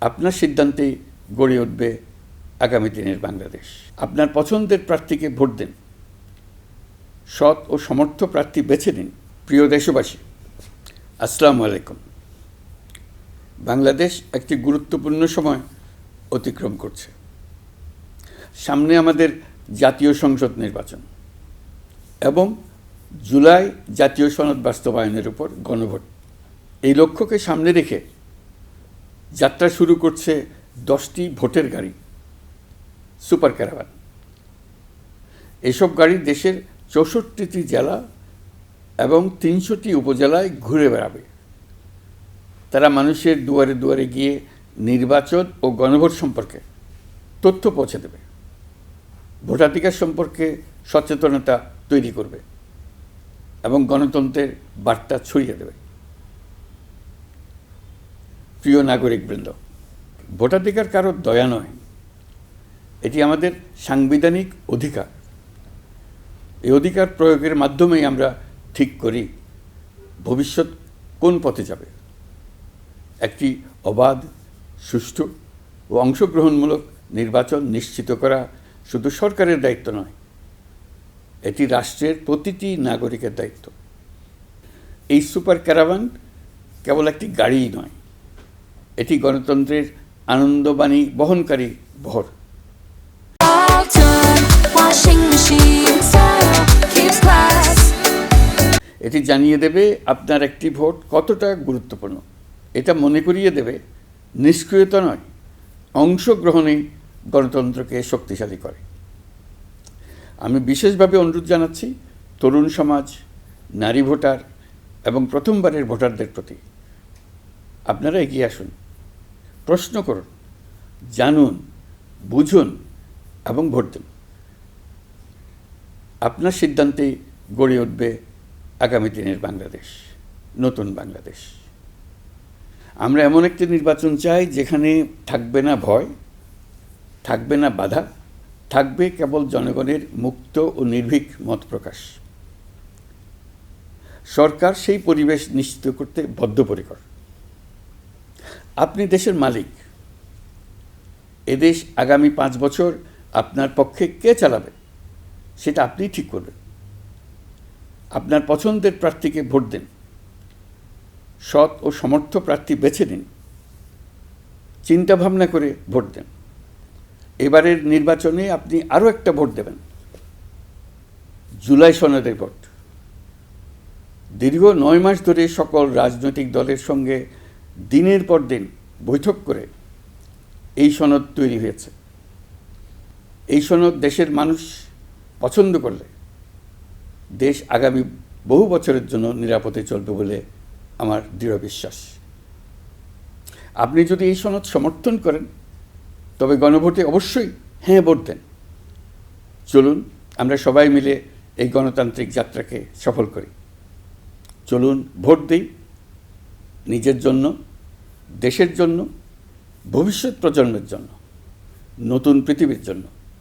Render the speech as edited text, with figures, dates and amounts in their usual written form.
আপনার সিদ্ধান্তেই গড়ে উঠবে আগামী দিনের বাংলাদেশ। আপনার পছন্দের প্রার্থীকে ভোট দিন, সৎ ও সমর্থ প্রার্থী বেছে নিন। প্রিয় দেশবাসী, আসসালামু আলাইকুম। বাংলাদেশ একটি গুরুত্বপূর্ণ সময় অতিক্রম করছে। সামনে আমাদের জাতীয় সংসদ নির্বাচন এবং জুলাই জাতীয় সনদ বাস্তবায়নের উপর গণভোট। এই লক্ষ্যকে সামনে রেখে যাত্রা শুরু করছে 10টি ভোটের গাড়ি, সুপার ক্যারাভান। এসব গাড়ি দেশের 64টি জেলা এবং 300টি উপজেলায় ঘুরে বেড়াবে। তারা মানুষের দুয়ারে দুয়ারে গিয়ে নির্বাচন ও গণভোট সম্পর্কে তথ্য পৌঁছে দেবে, ভোটাধিকার সম্পর্কে সচেতনতা তৈরি করবে এবং গণতন্ত্রের বার্তা ছড়িয়ে দেবে। প্রিয় নাগরিকবৃন্দ, ভোটাধিকার কারো দয়া নয়, এটি আমাদের সাংবিধানিক অধিকার। এই অধিকার প্রয়োগের মাধ্যমেই আমরা ঠিক করি ভবিষ্যৎ কোন পথে যাবে। একটি অবাধ, সুষ্ঠু ও অংশগ্রহণমূলক নির্বাচন নিশ্চিত করা শুধু সরকারের দায়িত্ব নয়, এটি রাষ্ট্রের প্রতিটি নাগরিকের দায়িত্ব। এই সুপার ক্যারাভান কেবল একটি গাড়িই নয়, এটি গণতন্ত্রের আনন্দবাণী বহনকারী বহর। এটি জানিয়ে দেবে আপনার একটি ভোট কতটা গুরুত্বপূর্ণ। এটা মনে করিয়ে দেবে নিষ্ক্রিয়তা নয়, অংশগ্রহণেই গণতন্ত্রকে শক্তিশালী করে। আমি বিশেষভাবে অনুরোধ জানাচ্ছি তরুণ সমাজ, নারী ভোটার এবং প্রথমবারের ভোটারদের প্রতি, আপনারা এগিয়ে আসুন, প্রশ্ন করুন, জানুন, বুঝুন এবং ভোট দিন। আপনার সিদ্ধান্তেই গড়ে উঠবে আগামী দিনের বাংলাদেশ, নতুন বাংলাদেশ। আমরা এমন একটি নির্বাচন চাই যেখানে থাকবে না ভয়, থাকবে না বাধা, থাকবে কেবল জনগণের মুক্ত ও নির্ভীক মত প্রকাশ। সরকার সেই পরিবেশ নিশ্চিত করতে বদ্ধপরিকর। আপনি দেশের মালিক। এদেশ আগামী 5 বছর আপনার পক্ষে কে চালাবে সেটা আপনিই ঠিক করবেন। আপনার পছন্দের প্রার্থীকে ভোট দিন, সৎ ও সমর্থ প্রার্থী বেছে নিন। চিন্তা ভাবনা করে ভোট দেন। এবারের নির্বাচনে আপনি আরও একটা ভোট দেবেন, জুলাই সনদের ভোট। দীর্ঘ 9 মাস ধরে সকল রাজনৈতিক দলের সঙ্গে দিনের পর দিন বৈঠক করে এই সনদ তৈরি হয়েছে। এই সনদ দেশের মানুষ পছন্দ করলে দেশ আগামী বহু বছরের জন্য নিরাপদে চলবে বলে আমার দৃঢ় বিশ্বাস। আপনি যদি এই সনদ সমর্থন করেন তবে গণভোটে অবশ্যই হ্যাঁ ভোট দেন। চলুন আমরা সবাই মিলে এই গণতান্ত্রিক যাত্রাকে সফল করি। চলুন ভোট দিই, নিজের জন্য, দেশের জন্য, ভবিষ্যৎ প্রজন্মের জন্য, নতুন পৃথিবীর জন্য।